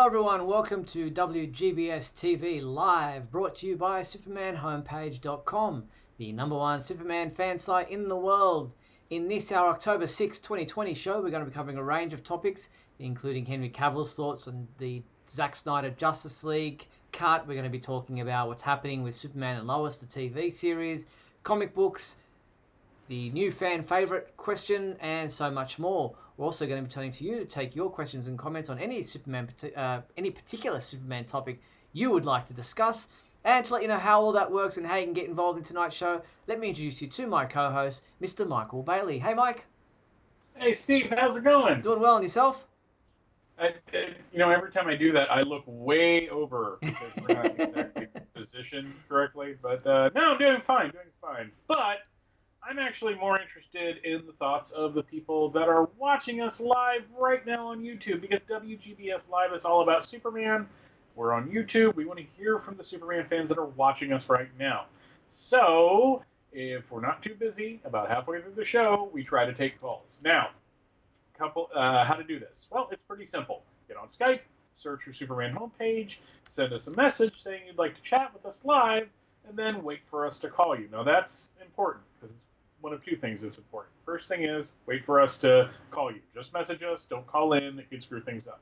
Hello everyone, welcome to WGBS TV Live, brought to you by SupermanHomepage.com, the #1 Superman fan site in the world. In this, our October 6, 2020 show, we're going to be covering a range of topics, including Henry Cavill's thoughts on the Zack Snyder Justice League cut. We're going to be talking about what's happening with Superman and Lois, the TV series, comic books, the new fan favourite question, and so much more. We're also going to be turning to you to take your questions and comments on any particular Superman topic you would like to discuss. And to let you know how all that works and how you can get involved in tonight's show, let me introduce you to my co-host, Mr. Michael Bailey. Hey, Mike. Hey, Steve. How's it going? Doing well, and yourself? Every time I do that, I look way over because we're not exactly positioned correctly. But no, I'm doing fine. But I'm actually more interested in the thoughts of the people that are watching us live right now on YouTube, because WGBS Live is all about Superman. We're on YouTube. We want to hear from the Superman fans that are watching us right now. So if we're not too busy, about halfway through the show, we try to take calls. Now, how to do this? Well, it's pretty simple. Get on Skype, search your Superman homepage, send us a message saying you'd like to chat with us live, and then wait for us to call you. Now, that's important because it's one of two things that's important. First thing is, wait for us to call you. Just message us. Don't call in. It can screw things up.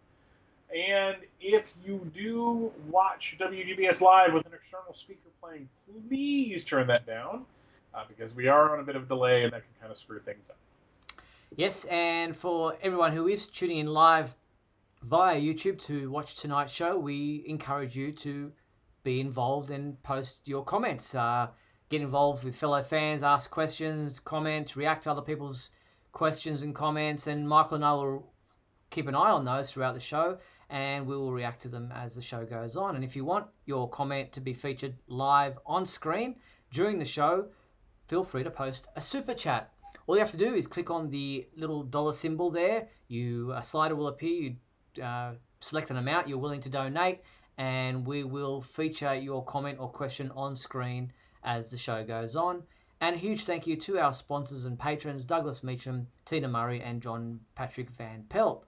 And if you do watch WGBS Live with an external speaker playing, please turn that down because we are on a bit of a delay and that can kind of screw things up. Yes, and for everyone who is tuning in live via YouTube to watch tonight's show, we encourage you to be involved and post your comments. Get involved with fellow fans, ask questions, comment, react to other people's questions and comments, and Michael and I will keep an eye on those throughout the show, and we will react to them as the show goes on. And if you want your comment to be featured live on screen during the show, feel free to post a super chat. All you have to do is click on the little dollar symbol there. A slider will appear. You select an amount you're willing to donate, and we will feature your comment or question on screen as the show goes on. And a huge thank you to our sponsors and patrons, Douglas Meacham, Tina Murray, and John Patrick Van Pelt.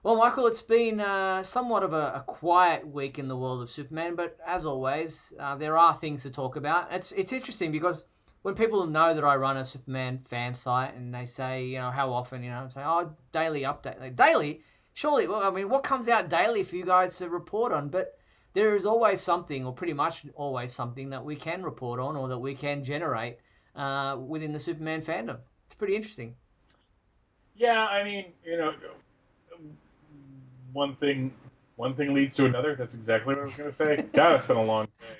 Well, Michael, it's been somewhat of a quiet week in the world of Superman, but as always, there are things to talk about. It's interesting because when people know that I run a Superman fan site and they say, how often, I say, daily update. Like, daily? Surely, well, I mean, what comes out daily for you guys to report on? But there is always something, or pretty much always something, that we can report on or that we can generate within the Superman fandom. It's pretty interesting. Yeah, I mean, one thing leads to another. That's exactly what I was going to say. God, it's been a long day.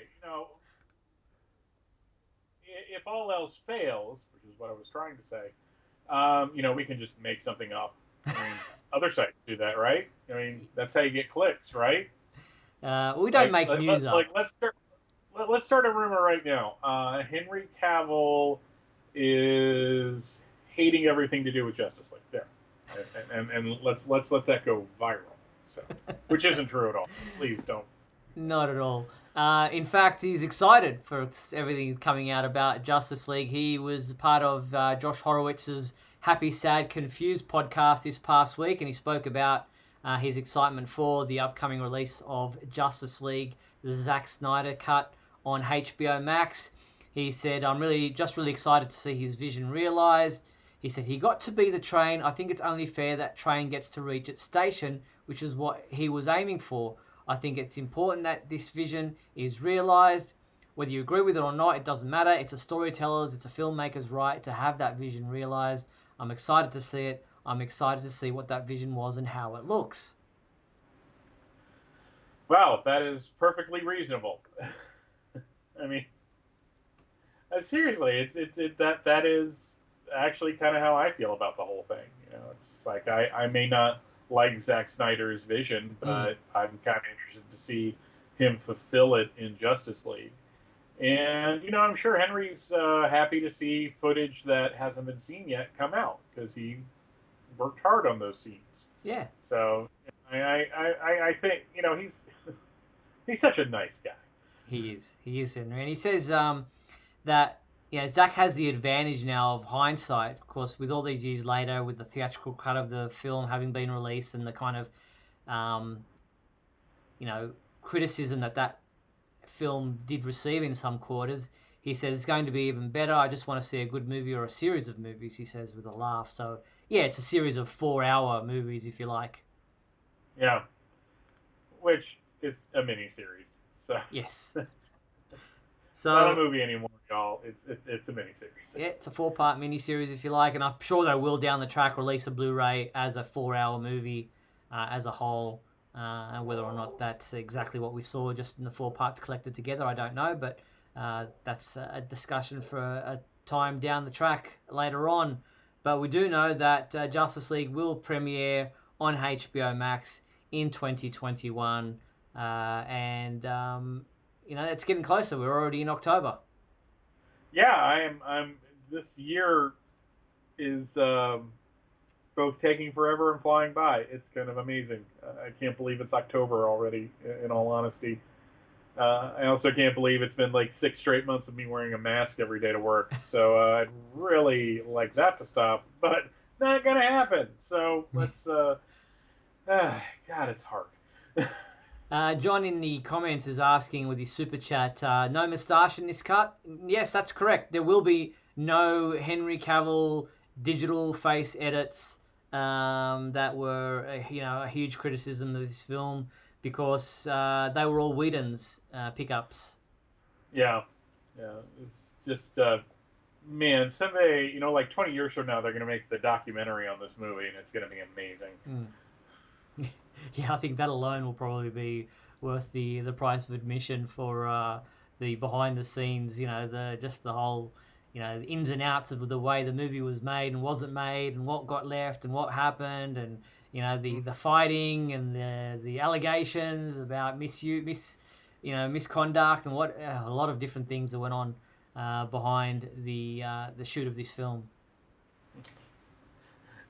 If all else fails, which is what I was trying to say, we can just make something up. I mean, other sites do that, right? I mean, that's how you get clicks, right? We don't make news up. Let's start a rumor right now. Henry Cavill is hating everything to do with Justice League. There, and let's let that go viral. So, which isn't true at all. Please don't. Not at all. In fact, he's excited for everything coming out about Justice League. He was part of Josh Horowitz's Happy, Sad, Confused podcast this past week, and he spoke about his excitement for the upcoming release of Justice League, the Zack Snyder cut on HBO Max. He said, I'm really excited to see his vision realized. He said, he got to be the train. I think it's only fair that train gets to reach its station, which is what he was aiming for. I think it's important that this vision is realized. Whether you agree with it or not, it doesn't matter. It's a storyteller's, it's a filmmaker's right to have that vision realized. I'm excited to see it. I'm excited to see what that vision was and how it looks. Wow, that is perfectly reasonable. I mean, seriously, that is actually kind of how I feel about the whole thing. It's like I may not like Zack Snyder's vision, but I'm kind of interested to see him fulfill it in Justice League. And, I'm sure Henry's happy to see footage that hasn't been seen yet come out because he worked hard on those scenes. Yeah. So I think, he's such a nice guy. He is, Henry. And he says that, Zack has the advantage now of hindsight, of course, with all these years later, with the theatrical cut of the film having been released and the kind of criticism that film did receive in some quarters. He says it's going to be even better. I just want to see a good movie or a series of movies, he says with a laugh. So, yeah, it's a series of 4-hour movies, if you like. Yeah. Which is a mini-series. So. Yes. It's not a movie anymore, y'all. It's a mini-series. Yeah, it's a 4-part mini-series, if you like. And I'm sure they will, down the track, release a Blu-ray as a 4-hour movie as a whole. And whether or not that's exactly what we saw just in the 4 parts collected together, I don't know. But that's a discussion for a time down the track later on. But we do know that Justice League will premiere on HBO Max in 2021. It's getting closer. We're already in October. Yeah, I'm. This year is both taking forever and flying by. It's kind of amazing. I can't believe it's October already, in all honesty. I also can't believe it's been like 6 straight months of me wearing a mask every day to work. So I'd really like that to stop, but not going to happen. So let's... God, it's hard. John in the comments is asking with his super chat, no moustache in this cut? Yes, that's correct. There will be no Henry Cavill digital face edits that were a huge criticism of this film, because they were all Whedon's pickups. Yeah. It's just man, someday, like 20 years from now, they're going to make the documentary on this movie, and it's going to be amazing. Yeah, I think that alone will probably be worth the price of admission for the behind the scenes, the whole, the ins and outs of the way the movie was made and wasn't made, and what got left and what happened, and the fighting and the allegations about misconduct, and what a lot of different things that went on behind the shoot of this film.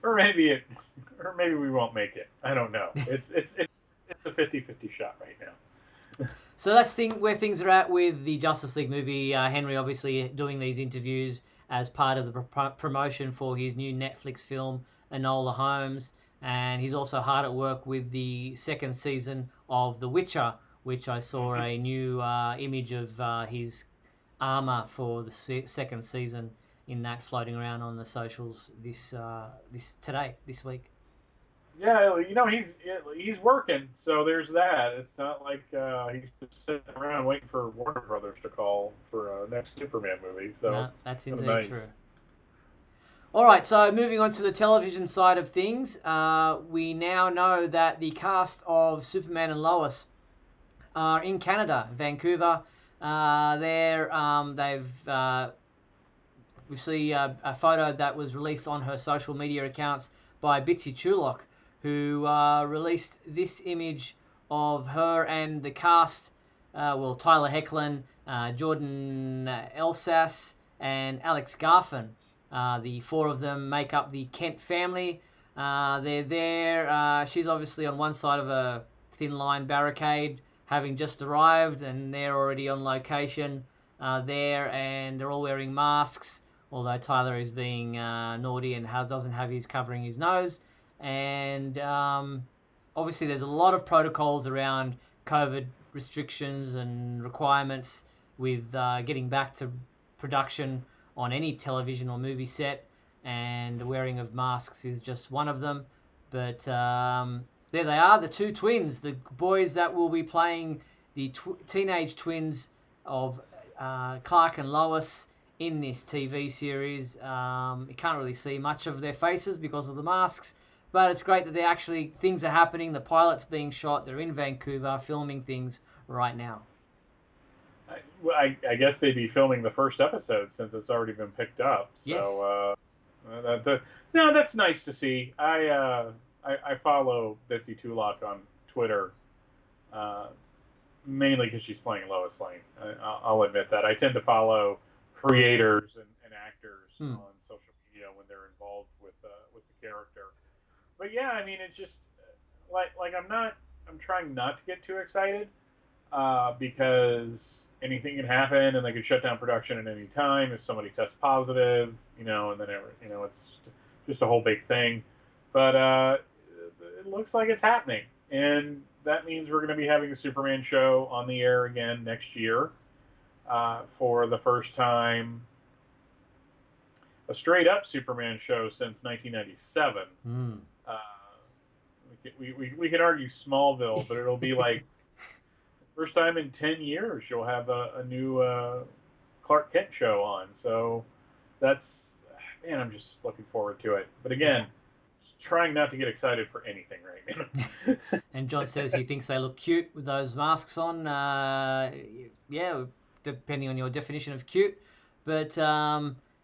Or maybe we won't make it. I don't know. It's a 50-50 shot right now. So that's where things are at with the Justice League movie. Henry obviously doing these interviews as part of the promotion for his new Netflix film, Enola Holmes. And he's also hard at work with the 2nd season of The Witcher, which I saw a new image of his armor for the 2nd season in that floating around on the socials this week. Yeah, he's working, so there's that. It's not like he's just sitting around waiting for Warner Brothers to call for a next Superman movie. So no, that's indeed nice. True. All right, so moving on to the television side of things, we now know that the cast of Superman and Lois are in Canada, Vancouver. We see a photo that was released on her social media accounts by Bitsy Chulok, who released this image of her and the cast, Tyler Hoechlin, Jordan Elsas, and Alex Garfin. The 4 of them make up the Kent family. They're there. She's obviously on one side of a thin line barricade, having just arrived, and they're already on location there, and they're all wearing masks, although Tyler is being naughty and doesn't have his covering his nose. And obviously there's a lot of protocols around COVID restrictions and requirements with getting back to production on any television or movie set, and the wearing of masks is just one of them. But there they are, the 2 twins, the boys that will be playing the teenage twins of Clark and Lois in this TV series. You can't really see much of their faces because of the masks, but it's great that things are happening. The pilot's being shot. They're in Vancouver filming things right now. I guess they'd be filming the first episode since it's already been picked up. So, yes. That's nice to see. I follow Bitsy Chulok on Twitter, mainly because she's playing Lois Lane. I'll admit that. I tend to follow creators and actors on social media when they're involved with the character. But yeah, I mean, it's just like I'm trying not to get too excited because anything can happen, and they could shut down production at any time if somebody tests positive, and then it's just a whole big thing. But it looks like it's happening, and that means we're going to be having a Superman show on the air again next year for the first time. A straight up Superman show since 1997. We can argue Smallville, but it'll be like the first time in 10 years you'll have a new Clark Kent show on. So that's, man, I'm just looking forward to it. But again, just trying not to get excited for anything right now. And John says he thinks they look cute with those masks on. Yeah, depending on your definition of cute. But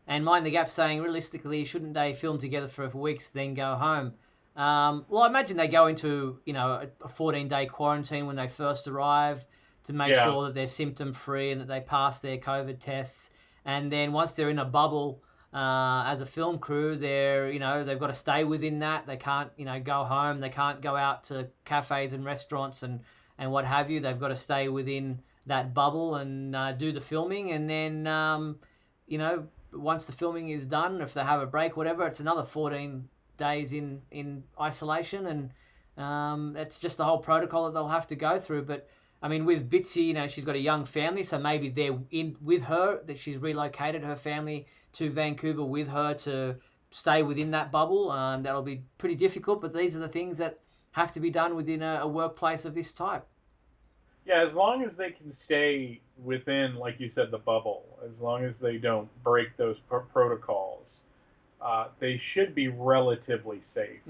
and Mind the Gap saying, realistically, shouldn't they film together for weeks, then go home? Well, I imagine they go into, a 14-day quarantine when they first arrive to make sure that they're symptom-free and that they pass their COVID tests. And then once they're in a bubble as a film crew, they've got to stay within that. They can't, go home. They can't go out to cafes and restaurants and what have you. They've got to stay within that bubble and do the filming. And then, once the filming is done, if they have a break, whatever, it's another 14 days in isolation, and it's just the whole protocol that they'll have to go through. But I mean, with Bitsy, she's got a young family, so maybe they're in with her, that she's relocated her family to Vancouver with her to stay within that bubble. That'll be pretty difficult, but these are the things that have to be done within a workplace of this type. Yeah, as long as they can stay within, like you said, the bubble, as long as they don't break those protocols, they should be relatively safe.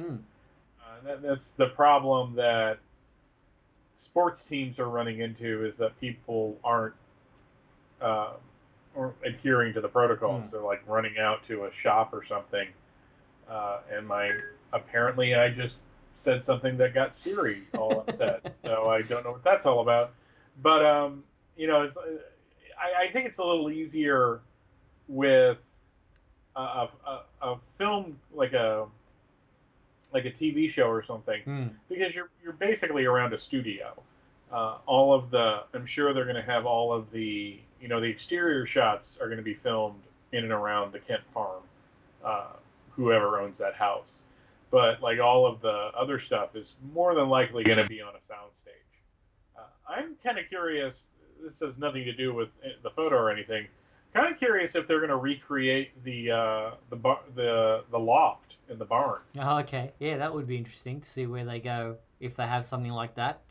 That's the problem that sports teams are running into, is that people aren't adhering to the protocols. They're like running out to a shop or something, and apparently I just said something that got Siri all upset. So I don't know what that's all about. But I think it's a little easier with a film like a TV show or something, because you're basically around a studio. I'm sure they're going to have all of the the exterior shots are going to be filmed in and around the Kent farm, whoever owns that house. But like all of the other stuff is more than likely going to be on a soundstage. I'm kind of curious. This has nothing to do with the photo or anything. Kind of curious if they're going to recreate the loft in the barn. Oh, okay. Yeah, that would be interesting to see where they go if they have something like that.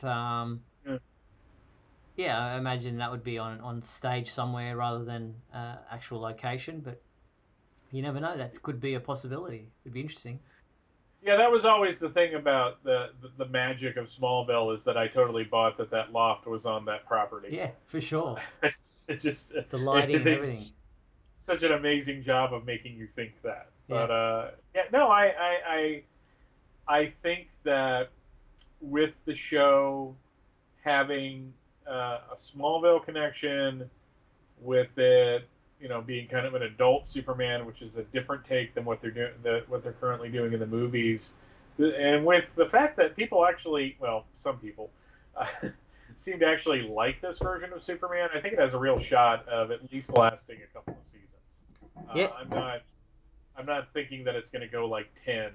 Yeah, I imagine that would be on stage somewhere rather than actual location. But you never know. That could be a possibility. It'd be interesting. Yeah, that was always the thing about the magic of Smallville, is that I totally bought that loft was on that property. Yeah, for sure. It just the lighting and everything. Such an amazing job of making you think that. Yeah. But I think that with the show having a Smallville connection, with it being kind of an adult Superman, which is a different take than what they're doing, what they're currently doing in the movies, and with the fact that people actually, well, some people seem to actually like this version of Superman, I think it has a real shot of at least lasting a couple of seasons. Yeah. I'm not thinking that it's going to go like 10,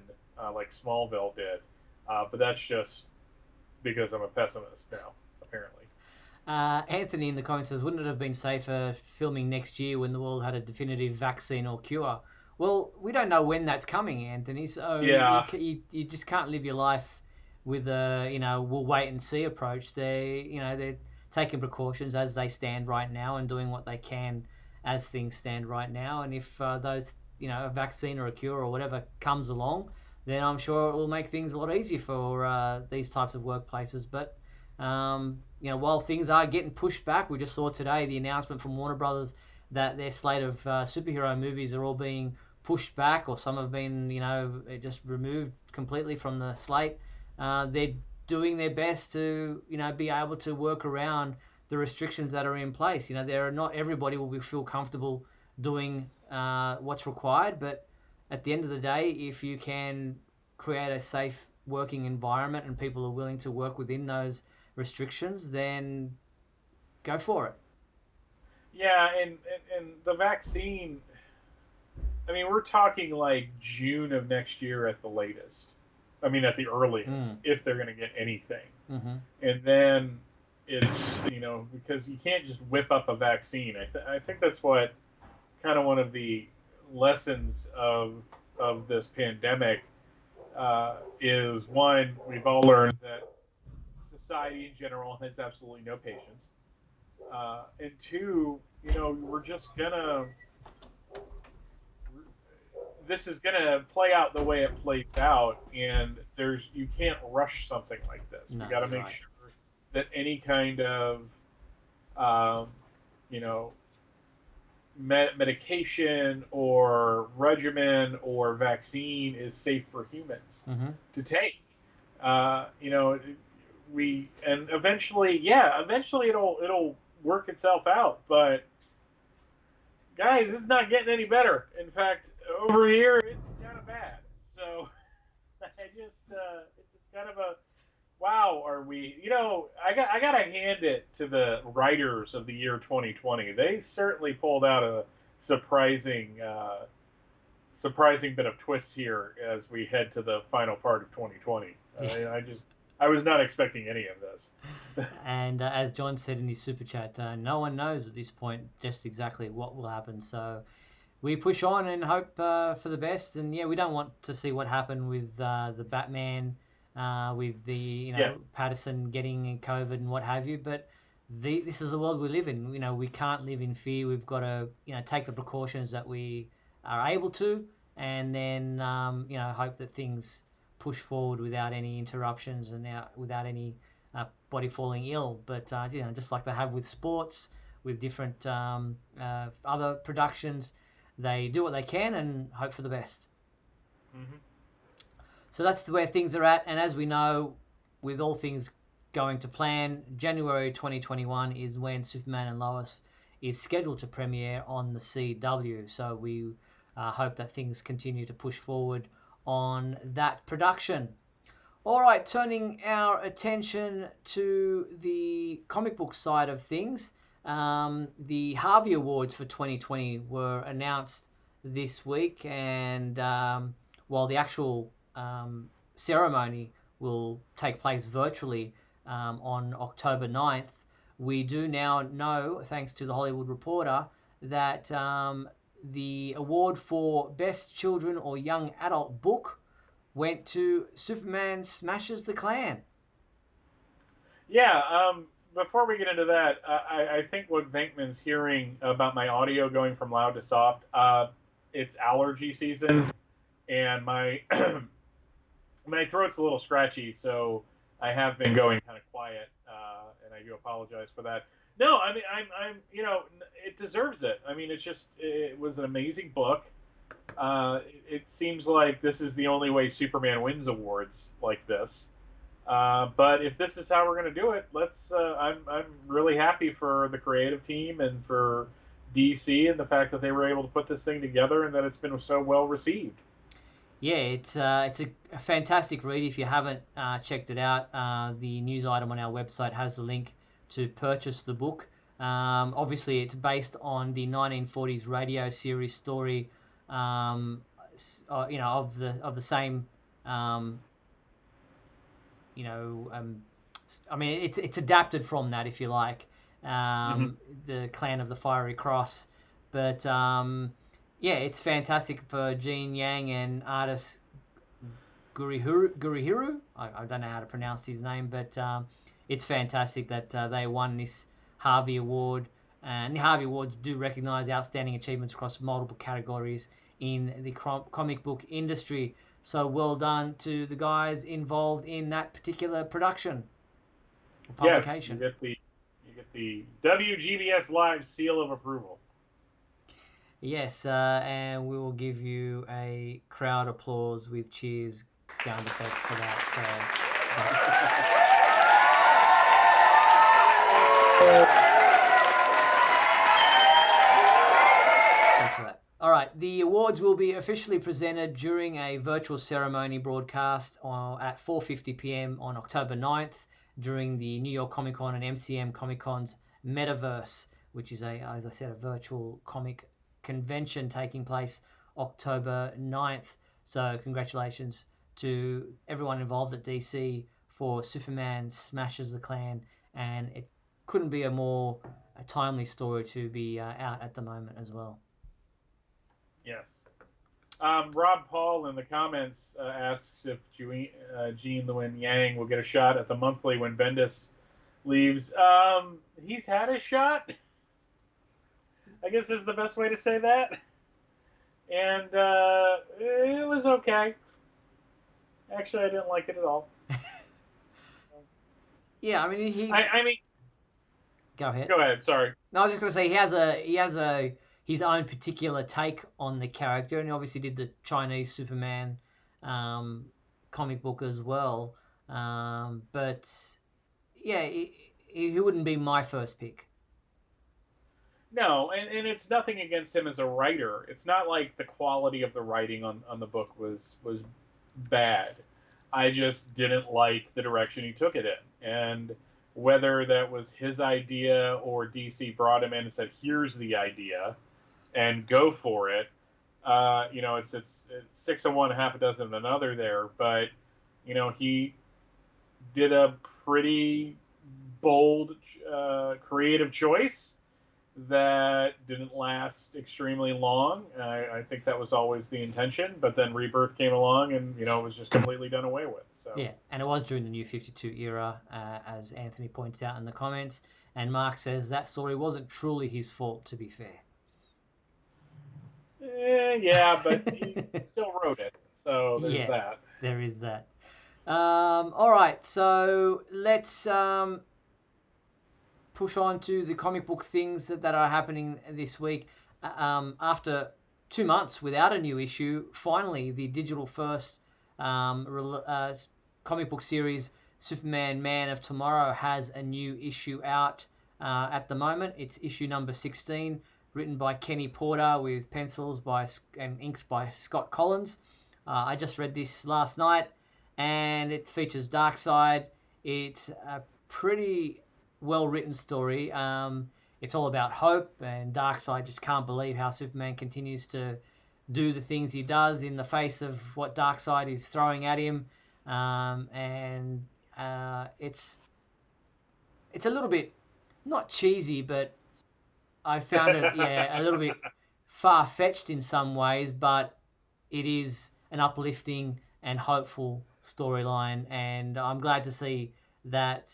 like Smallville did, but that's just because I'm a pessimist now, apparently. Anthony in the comments says, wouldn't it have been safer filming next year when the world had a definitive vaccine or cure? Well, we don't know when that's coming, Anthony. So yeah. you just can't live your life with a we'll wait and see approach. They're taking precautions as they stand right now and doing what they can as things stand right now. And if those a vaccine or a cure or whatever comes along, then I'm sure it will make things a lot easier for these types of workplaces. But while things are getting pushed back, we just saw today the announcement from Warner Brothers that their slate of superhero movies are all being pushed back, or some have been, just removed completely from the slate. They're doing their best to, be able to work around the restrictions that are in place. Not everybody will feel comfortable doing what's required, but at the end of the day, if you can create a safe working environment and people are willing to work within those restrictions, then go for it. Yeah, and the vaccine, I mean, we're talking like June of next year at the latest. I mean, at the earliest, if they're going to get anything. Mm-hmm. And then it's, because you can't just whip up a vaccine. I think that's what kind of one of the lessons of this pandemic is. One, we've all learned that society in general has absolutely no patience. And two, we're just gonna. This is gonna play out the way it plays out, and you can't rush something like this. No, we got to make sure that any kind of, medication or regimen or vaccine is safe for humans to take. And eventually it'll work itself out. But guys, this is not getting any better. In fact, over here it's kind of bad. So it's kind of a wow. Are we? I gotta hand it to the writers of the year 2020. They certainly pulled out a surprising bit of twists here as we head to the final part of 2020. I was not expecting any of this. And as John said in his super chat, no one knows at this point just exactly what will happen. So we push on and hope for the best. And we don't want to see what happened with the Batman, with the Patterson getting COVID and what have you. But this is the world we live in. We can't live in fear. We've got to take the precautions that we are able to, and then hope that things push forward without any interruptions and without any body falling ill. But just like they have with sports, with different other productions, they do what they can and hope for the best. Mm-hmm. So that's where things are at. And as we know, with all things going to plan, January 2021 is when Superman and Lois is scheduled to premiere on the CW. So we hope that things continue to push forward on that production. All right, turning our attention to the comic book side of things, the Harvey Awards for 2020 were announced this week, and while the actual ceremony will take place virtually on October 9th, we do now know, thanks to The Hollywood Reporter, that the award for Best Children or Young Adult Book went to Superman Smashes the Klan. Yeah, before we get into that, I think what Venkman's hearing about my audio going from loud to soft, it's allergy season, and my my throat's a little scratchy, so I have been going kind of quiet, and I do apologize for that. No, I mean, I'm it deserves it. I mean, it was an amazing book. It seems like this is the only way Superman wins awards like this. But if this is how we're going to do it, I'm really happy for the creative team and for DC and the fact that they were able to put this thing together and that it's been so well received. Yeah, it's a fantastic read. If you haven't checked it out, the news item on our website has the link to purchase the book. Obviously, it's based on the 1940s radio series story, of the same. I mean, it's adapted from that, if you like, the Clan of the Fiery Cross, but it's fantastic for Gene Yang and artist Gurihiru. I don't know how to pronounce his name, but it's fantastic that they won this Harvey Award. And the Harvey Awards do recognise outstanding achievements across multiple categories in the comic book industry. So well done to the guys involved in that particular production or publication. Yes, you get the WGBS Live seal of approval. Yes, and we will give you a crowd applause with cheers sound effect for that. Thanks for that. All right, the awards will be officially presented during a virtual ceremony broadcast at 4:50 p.m. on October 9th during the New York Comic Con and MCM Comic Con's Metaverse, which is as I said, a virtual comic convention taking place October 9th. So congratulations to everyone involved at DC for Superman smashes the Klan, and it couldn't be a timely story to be out at the moment as well. Yes. Rob Paul in the comments asks if Gene Lewin Yang will get a shot at the monthly when Bendis leaves. He's had a shot, I guess is the best way to say that. And it was okay. Actually, I didn't like it at all. Yeah, I mean, Go ahead. Go ahead. Sorry. No, I was just going to say he has his own particular take on the character, and he obviously did the Chinese Superman comic book as well. But yeah, he wouldn't be my first pick. No, and it's nothing against him as a writer. It's not like the quality of the writing on the book was bad. I just didn't like the direction he took it in. And whether that was his idea or DC brought him in and said, here's the idea, and go for it. It's 6 of one, half a dozen of another there. But, he did a pretty bold, creative choice that didn't last extremely long. I think that was always the intention, but then Rebirth came along and, it was just completely done away with. So. Yeah, and it was during the New 52 era, as Anthony points out in the comments, and Mark says that story wasn't truly his fault, to be fair. Yeah, but he still wrote it, so there's that. There is that. All right, so let's push on to the comic book things that are happening this week. After 2 months without a new issue, finally the digital first comic book series Superman Man of Tomorrow has a new issue out at the moment. It's issue number 16, written by Kenny Porter with pencils and inks by Scott Collins. I just read this last night, and it features Darkseid. It's a pretty well-written story. It's all about hope, and Darkseid just can't believe how Superman continues to do the things he does in the face of what Darkseid is throwing at him. It's a little bit, not cheesy, but I found it a little bit far-fetched in some ways, but it is an uplifting and hopeful storyline, and I'm glad to see that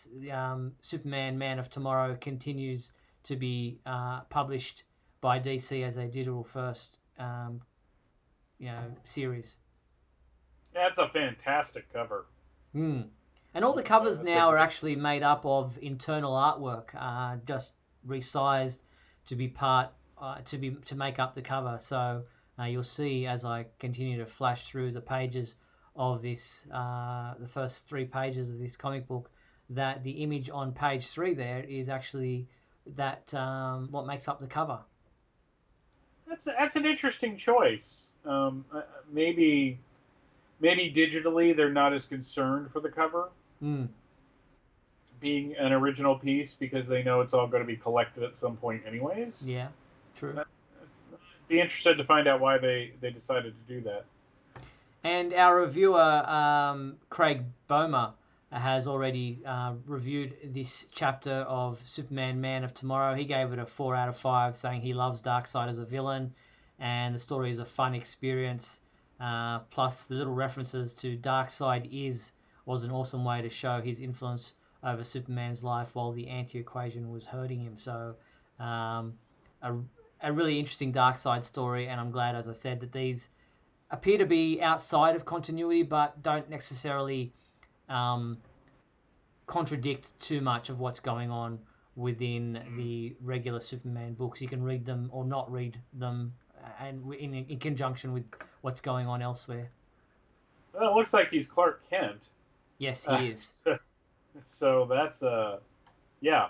Superman Man of Tomorrow continues to be published by DC as a digital first series. That's a fantastic cover. And all the covers now are actually made up of internal artwork, just resized to be to make up the cover. So you'll see as I continue to flash through the pages of this, the first 3 pages of this comic book, that the image on page 3 there is actually that what makes up the cover. That's an interesting choice. Maybe digitally they're not as concerned for the cover being an original piece because they know it's all going to be collected at some point anyways. Yeah, true. I'd be interested to find out why they decided to do that. And our reviewer, Craig Bomer, has already reviewed this chapter of Superman Man of Tomorrow. He gave it a 4 out of 5, saying he loves Darkseid as a villain, and the story is a fun experience. Plus, the little references to Darkseid was an awesome way to show his influence over Superman's life while the anti-equation was hurting him. So, a really interesting Darkseid story, and I'm glad, as I said, that these appear to be outside of continuity, but don't necessarily contradict too much of what's going on within the regular Superman books. You can read them or not read them, and in conjunction with what's going on elsewhere. Well, it looks like he's Clark Kent. Yes, he is. So that's yeah.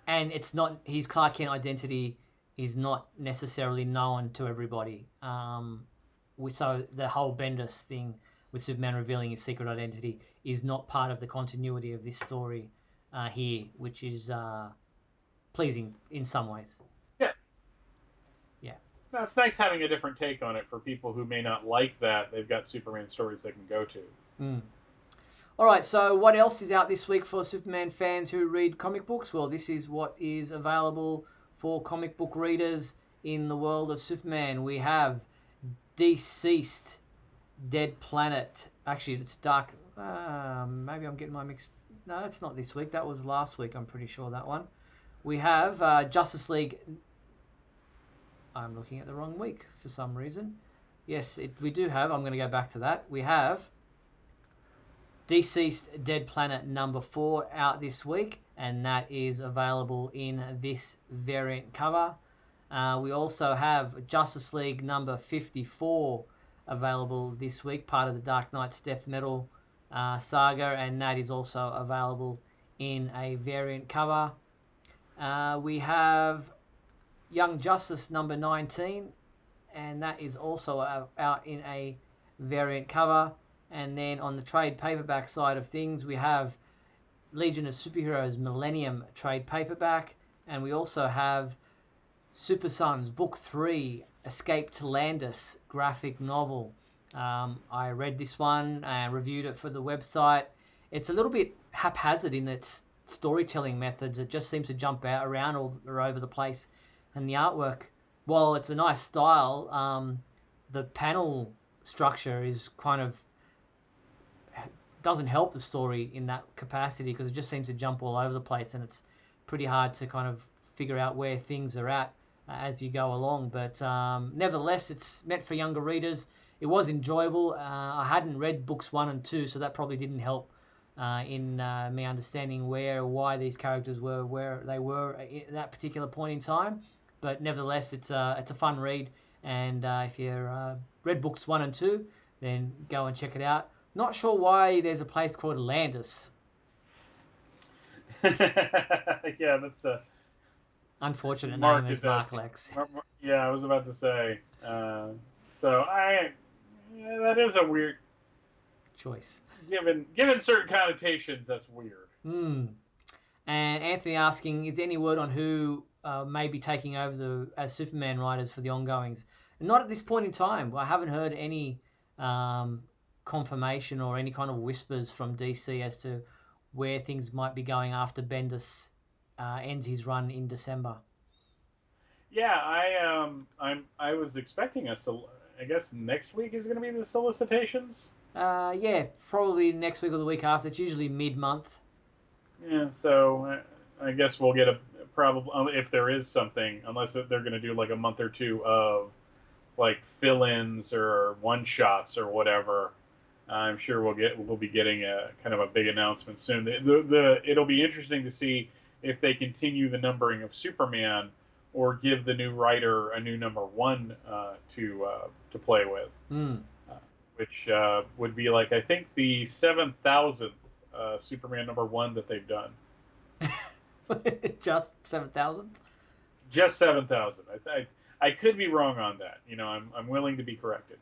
And it's not his Clark Kent identity is not necessarily known to everybody. So the whole Bendis thing with Superman revealing his secret identity is not part of the continuity of this story here, which is pleasing in some ways. Yeah. Yeah. No, it's nice having a different take on it for people who may not like that. They've got Superman stories they can go to. Mm. All right, so what else is out this week for Superman fans who read comic books? Well, this is what is available for comic book readers in the world of Superman. We have Deceased, Dead Planet. Actually, it's Dark. Maybe I'm getting my mixed. No, it's not this week. That was last week. I'm pretty sure that one. We have Justice League. I'm looking at the wrong week for some reason. Yes, we do have. I'm going to go back to that. We have Deceased Dead Planet number 4 out this week, and that is available in this variant cover. We also have Justice League number 54 available this week, part of the Dark Knight's Death Metal saga, and that is also available in a variant cover. We have Young Justice number 19, and that is also out in a variant cover. And then on the trade paperback side of things, we have Legion of Superheroes Millennium trade paperback, and we also have Super Sons Book 3 Escape to Landis graphic novel. I read this one and reviewed it for the website. It's a little bit haphazard in its storytelling methods. It just seems to jump out around all over the place. And the artwork, while it's a nice style, the panel structure is kind of doesn't help the story in that capacity, because it just seems to jump all over the place, and it's pretty hard to kind of figure out where things are at as you go along. But nevertheless, it's meant for younger readers. It was enjoyable. I hadn't read books 1 and 2, so that probably didn't help in me understanding why these characters were where they were at that particular point in time. But nevertheless, it's a fun read, and if you read books 1 and 2, then go and check it out. Not sure why there's a place called Landis. Yeah, that's a unfortunate name is Mark Lex. Yeah, I was about to say. So that is a weird choice. Given certain connotations, that's weird. And Anthony asking, is there any word on who may be taking over as Superman writers for the ongoings? Not at this point in time. I haven't heard any confirmation or any kind of whispers from DC as to where things might be going after Bendis ends his run in December. Yeah, I was expecting I guess next week is going to be the solicitations. Yeah, probably next week or the week after. It's usually mid-month. Yeah, so I guess we'll get a probably, if there is something, unless they're going to do like a month or two of like fill-ins or one-shots or whatever. I'm sure we'll be getting a kind of a big announcement soon. It'll be interesting to see if they continue the numbering of Superman or give the new writer a new number 1 to play with, which would be like, I think, the 7,000th Superman number 1 that they've done. Just 7,000? Just 7,000. I could be wrong on that. I'm willing to be corrected.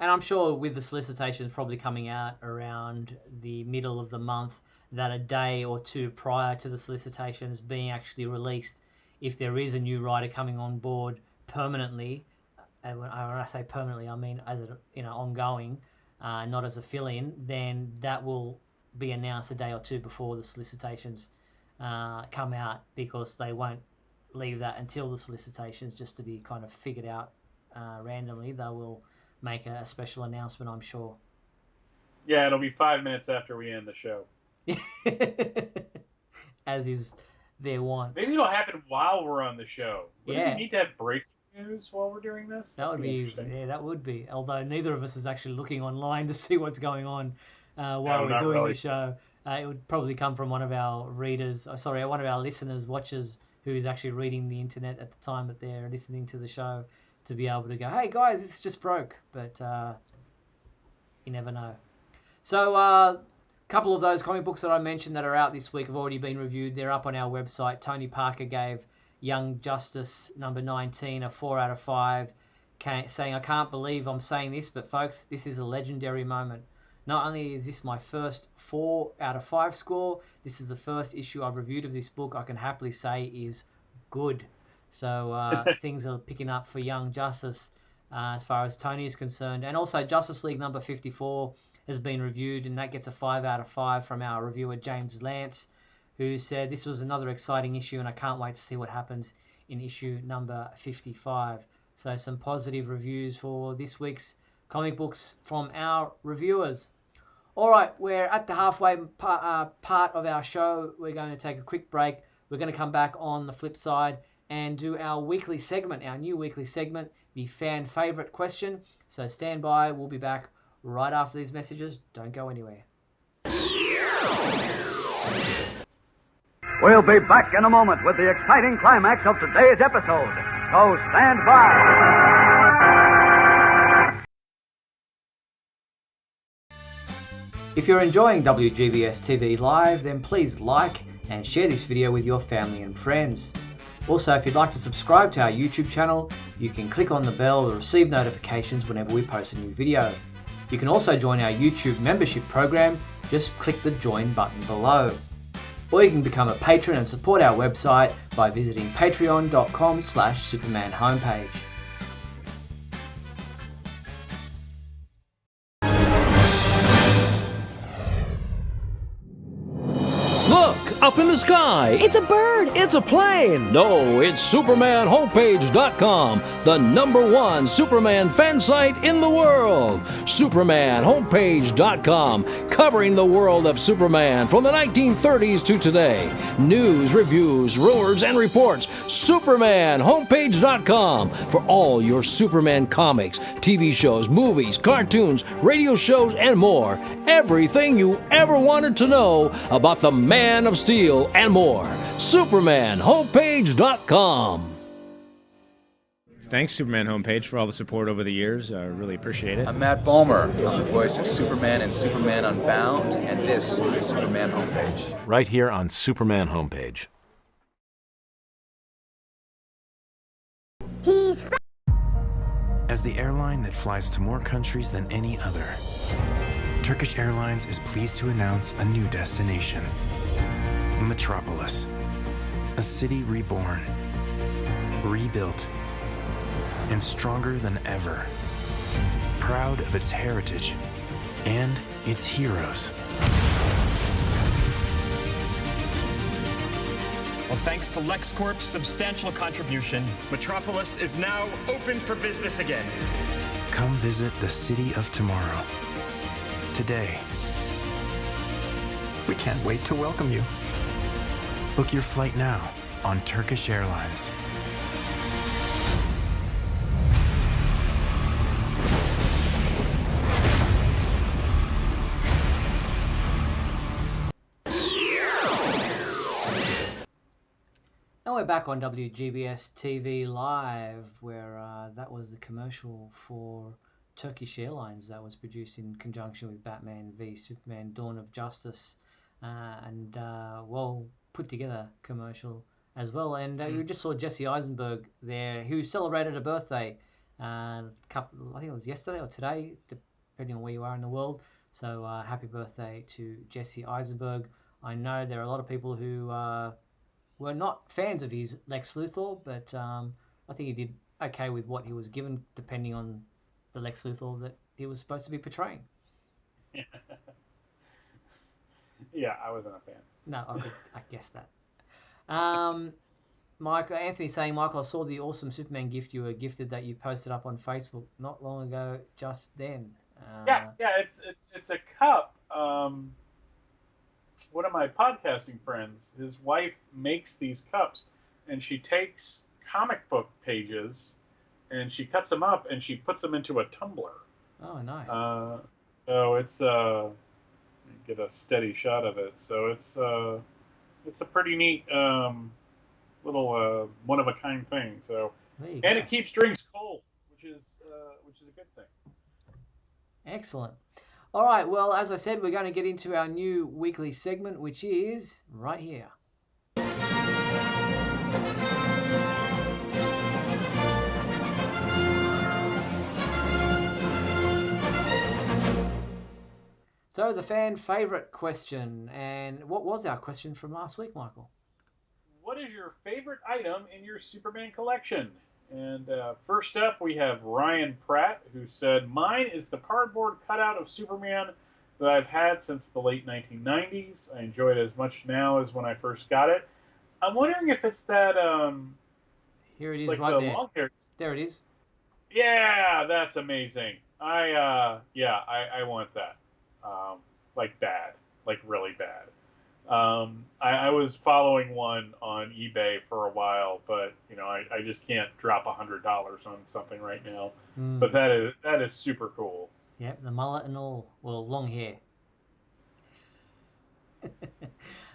And I'm sure with the solicitations probably coming out around the middle of the month, that a day or two prior to the solicitations being actually released, if there is a new writer coming on board permanently, and when I say permanently, I mean as ongoing, not as a fill-in, then that will be announced a day or two before the solicitations come out, because they won't leave that until the solicitations just to be kind of figured out randomly. They will make a special announcement, I'm sure. Yeah, it'll be 5 minutes after we end the show. As is their wont. Maybe it'll happen while we're on the show. Do we need to have breaking news while we're doing this? That would be, yeah, that would be. Although neither of us is actually looking online to see what's going on while we're doing the show. It would probably come from one of our readers, one of our listeners, watchers, who is actually reading the internet at the time that they're listening to the show, to be able to go, hey guys, this just broke. But you never know. So a couple of those comic books that I mentioned that are out this week have already been reviewed. They're up on our website. Tony Parker gave Young Justice number 19 a 4 out of 5, saying, I can't believe I'm saying this, but folks, this is a legendary moment. Not only is this my first 4 out of 5 score, this is the first issue I've reviewed of this book I can happily say is good. So things are picking up for Young Justice as far as Tony is concerned. And also Justice League number 54 has been reviewed, and that gets a 5 out of 5 from our reviewer James Lance, who said this was another exciting issue and I can't wait to see what happens in issue number 55. So some positive reviews for this week's comic books from our reviewers. All right, we're at the halfway part of our show. We're going to take a quick break. We're going to come back on the flip side and do our weekly segment, our new weekly segment, the fan favorite question. So stand by. We'll be back right after these messages. Don't go anywhere. We'll be back in a moment with the exciting climax of today's episode. So stand by. If you're enjoying WGBS TV Live, then please like and share this video with your family and friends. Also, if you'd like to subscribe to our YouTube channel, you can click on the bell to receive notifications whenever we post a new video. You can also join our YouTube membership program. Just click the join button below. Or you can become a patron and support our website by visiting patreon.com/Superman homepage. Look, up in the sky. It's a bird. It's a plane. No, it's SupermanHomepage.com, the #1 Superman fan site in the world. SupermanHomepage.com, covering the world of Superman from the 1930s to today. News, reviews, rumors, and reports. SupermanHomepage.com for all your Superman comics, TV shows, movies, cartoons, radio shows, and more. Everything you ever wanted to know about the Man of Steel and more. SupermanHomepage.com. Thanks, Superman Homepage, for all the support over the years. I really appreciate it. I'm Matt Balmer. I'm the voice of Superman and Superman Unbound, and this is the Superman Homepage. Right here on Superman Homepage. As the airline that flies to more countries than any other, Turkish Airlines is pleased to announce a new destination. Metropolis. A city reborn, rebuilt, and stronger than ever. Proud of its heritage and its heroes. Well, thanks to LexCorp's substantial contribution, Metropolis is now open for business again. Come visit the city of tomorrow. Today. We can't wait to welcome you. Book your flight now on Turkish Airlines. And we're back on WGBS TV Live, where that was the commercial for Turkish Airlines that was produced in conjunction with Batman v Superman Dawn of Justice, and well put together commercial as well. And you just saw Jesse Eisenberg there, who celebrated a birthday I think it was yesterday or today, depending on where you are in the world. So happy birthday to Jesse Eisenberg. I know there are a lot of people who were not fans of his Lex Luthor, but I think he did okay with what he was given, depending on the Lex Luthor that he was supposed to be portraying. Yeah, I wasn't a fan. No, I guess that. Anthony saying, Michael, I saw the awesome Superman gift you were gifted that you posted up on Facebook not long ago. Just then. Yeah, it's a cup. One of my podcasting friends, his wife makes these cups, and she takes comic book pages, and she cuts them up, and she puts them into a tumbler. Oh, nice. So it's get a steady shot of it. So it's a pretty neat little one of a kind thing. So and it keeps drinks cold, which is a good thing. Excellent. All right. Well, as I said, we're going to get into our new weekly segment, which is right here. So the fan favourite question, and what was our question from last week, Michael? What what is your favorite item in your Superman collection? And first up, we have Ryan Pratt, who said, mine is the cardboard cutout of Superman that I've had since the late 1990s. I enjoy it as much now as when I first got it. I'm wondering if it's that, Here it is, like right the there. long hair. There it is. Yeah, that's amazing. I want that. Like bad, like really bad. I was following one on eBay for a while, but I just can't drop $100 on something right now. But that is super cool. Yep, the mullet and all. Well, long hair.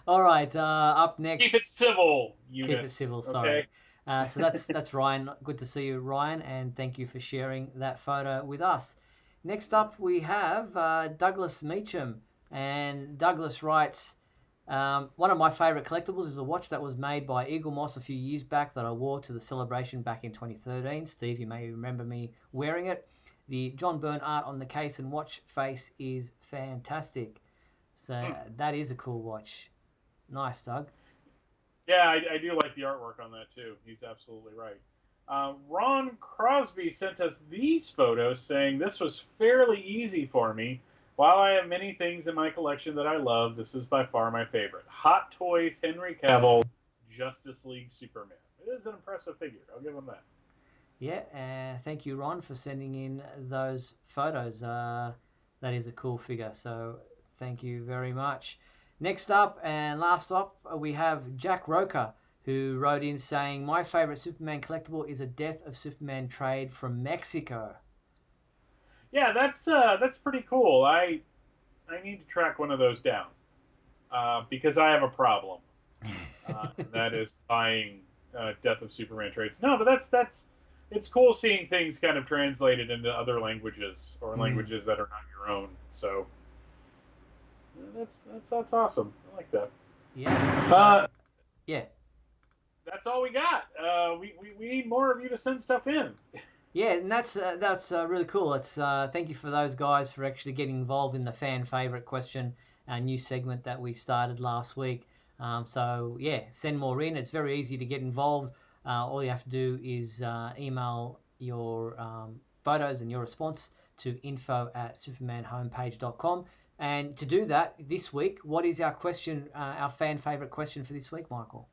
All right, up next. Keep it civil, Eunice. Keep it civil, sorry. Okay? So that's Ryan. Good to see you, Ryan, and thank you for sharing that photo with us. Next up, we have Douglas Meacham. And Douglas writes, one of my favourite collectibles is a watch that was made by Eagle Moss a few years back that I wore to the celebration back in 2013. Steve, you may remember me wearing it. The John Byrne art on the case and watch face is fantastic. So that is a cool watch. Nice, Doug. Yeah, I do like the artwork on that too. He's absolutely right. Ron Crosby sent us these photos saying, this was fairly easy for me. While I have many things in my collection that I love, this is by far my favorite. Hot Toys Henry Cavill Justice League Superman. It is an impressive figure. I'll give him that. Yeah, thank you, Ron, for sending in those photos. That is a cool figure, so thank you very much. Next up and last up, we have Jack Roker, who wrote in saying, my favourite Superman collectible is a Death of Superman trade from Mexico. Yeah, that's pretty cool. I need to track one of those down because I have a problem. That is buying Death of Superman trades. No, but it's cool seeing things kind of translated into other languages or languages that are not your own. So that's awesome. I like that. Yeah. Yeah. That's all we got. We need more of you to send stuff in. Yeah, and that's really cool. It's thank you for those guys for actually getting involved in the fan favorite question, our new segment that we started last week. So yeah, send more in. It's very easy to get involved. All you have to do is email your photos and your response to info@supermanhomepage.com. And to do that this week, what is our question, our fan favorite question for this week, Michael?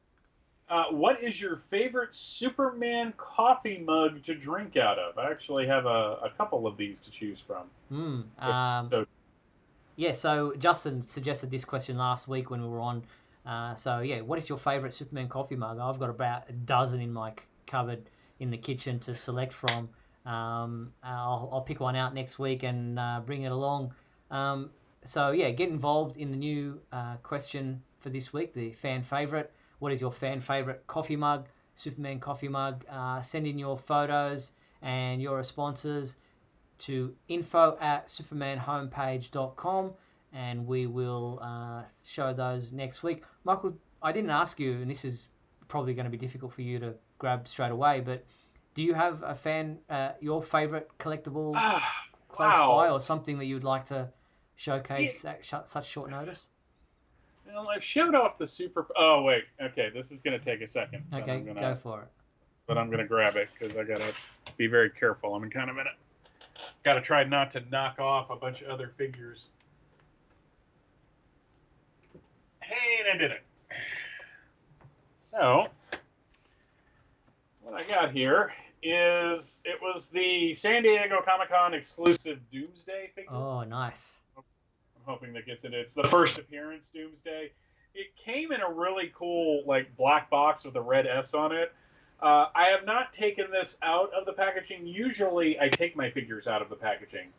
What is your favorite Superman coffee mug to drink out of? I actually have a couple of these to choose from. So Justin suggested this question last week when we were on. What is your favorite Superman coffee mug? I've got about a dozen in my cupboard in the kitchen to select from. I'll pick one out next week and bring it along. Get involved in the new question for this week, the fan favorite. What is your fan favorite coffee mug, Superman coffee mug? Send in your photos and your responses to info@supermanhomepage.com, and we will show those next week. Michael, I didn't ask you, and this is probably going to be difficult for you to grab straight away, but do you have a fan, your favorite collectible close by, or something that you would like to showcase at such short notice? Well, I've showed off the super... Oh, wait. Okay, this is going to take a second. Okay, go for it. But I'm going to grab it because I got to be very careful. I'm kind of in it. Got to try not to knock off a bunch of other figures. Hey, and I did it. So, what I got here is... It was the San Diego Comic-Con exclusive Doomsday figure. Oh, nice. Hoping that gets into it. It's the first appearance Doomsday. It came in a really cool black box with a red S on it. I have not taken this out of the packaging. Usually I take my figures out of the packaging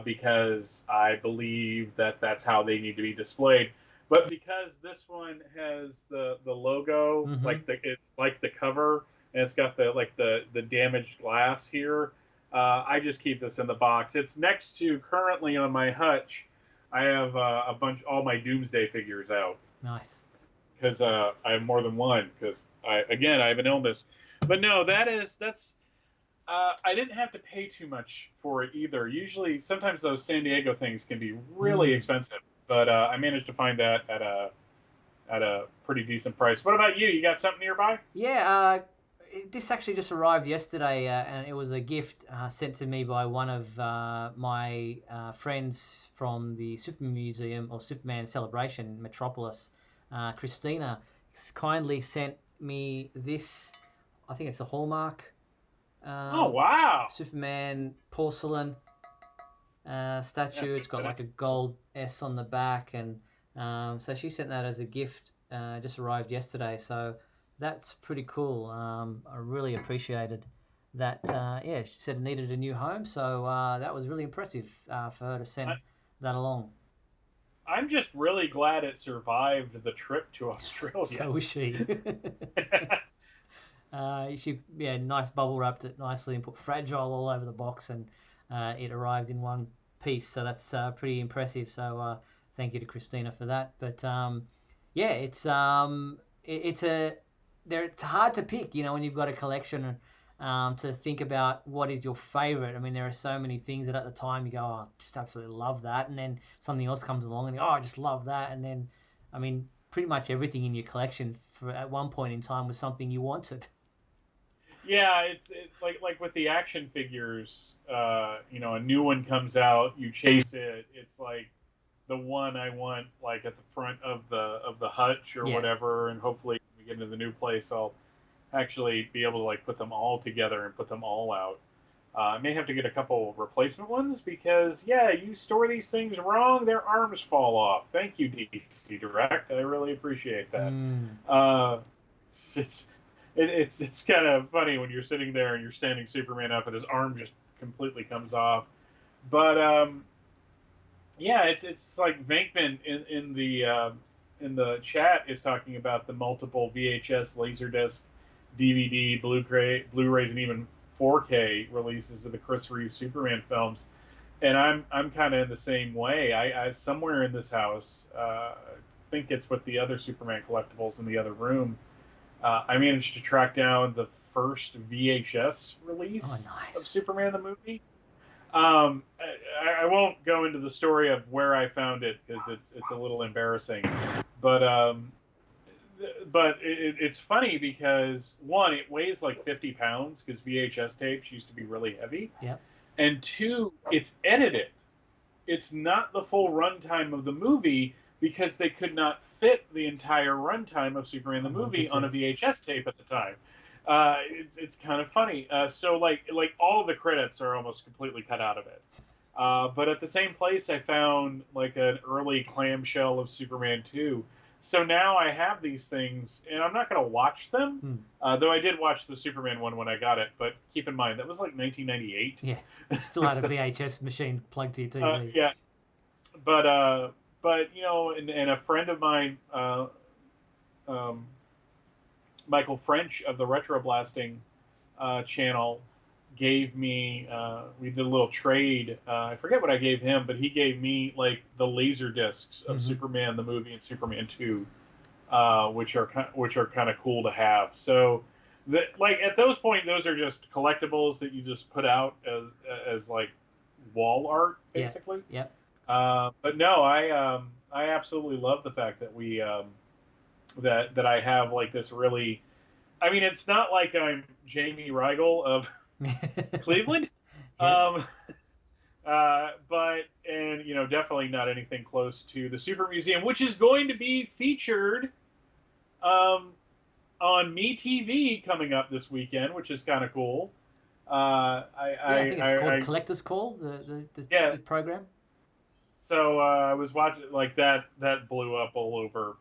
because I believe that that's how they need to be displayed. But because this one has the logo, it's like the cover, and it's got the damaged glass here, I just keep this in the box. It's next to, currently on my hutch, I have all my Doomsday figures out. Nice. Because I have more than one. Because I have an illness. But no, that's. I didn't have to pay too much for it either. Usually, sometimes those San Diego things can be really expensive. But I managed to find that at at a pretty decent price. What about you? You got something nearby? Yeah, this actually just arrived yesterday, and it was a gift sent to me by one of my friends from the Super Museum or Superman Celebration, Metropolis. Christina kindly sent me this. I think it's a Hallmark. Oh, wow. Superman porcelain statue. It's got like a gold S on the back, and so she sent that as a gift. Just arrived yesterday, so that's pretty cool. I really appreciated that. Yeah, she said it needed a new home, so that was really impressive for her to send that along. I'm just really glad it survived the trip to Australia. So was she. She nice bubble wrapped it nicely and put Fragile all over the box, and it arrived in one piece. So that's pretty impressive. So thank you to Christina for that. But it's hard to pick, when you've got a collection. To think about what is your favorite. I mean, there are so many things that at the time you go, oh, I just absolutely love that, and then something else comes along and you go, oh, I just love that, and then, I mean, pretty much everything in your collection at one point in time was something you wanted. Yeah, it's like with the action figures. A new one comes out, you chase it. It's like the one I want, like at the front of the hutch or whatever, and hopefully when we get into the new place, I'll actually be able to like put them all together and put them all out. I may have to get a couple replacement ones because you store these things wrong, their arms fall off. Thank you, DC Direct. I really appreciate that. It's kind of funny when you're sitting there and you're standing Superman up and his arm just completely comes off. But it's like Venkman in the chat is talking about the multiple VHS, Laserdisc, DVD, Blu-rays, and even 4K releases of the Chris Reeve Superman films, and I'm kind of in the same way. I somewhere in this house, I think it's with the other Superman collectibles in the other room. I managed to track down the first VHS release of Superman the movie. I won't go into the story of where I found it because it's a little embarrassing, but it's funny because, one, it weighs like 50 pounds because VHS tapes used to be really heavy. Yeah. And two, it's edited. It's not the full runtime of the movie because they could not fit the entire runtime of Superman the movie on a VHS tape at the time. It's kind of funny. So like all of the credits are almost completely cut out of it. But at the same place, I found like an early clamshell of Superman 2. So now I have these things, and I'm not going to watch them, though I did watch the Superman one when I got it, but keep in mind, that was like 1998. Yeah, you still had a VHS machine plugged to your TV. Yeah, but and a friend of mine, Michael French of the Retro Blasting channel, gave me, we did a little trade. I forget what I gave him, but he gave me like the laser discs of Superman the movie and Superman 2, which are kind of cool to have. So, like at those point, those are just collectibles that you just put out as like wall art, basically. Yeah. But no, I absolutely love the fact that we that I have like this really. I mean, it's not like I'm Jamie Rigel of Cleveland, but definitely not anything close to the Super Museum, which is going to be featured on MeTV coming up this weekend, which is kind of cool. I think it's called Collector's Call, the program. So I was watching like that blew up all over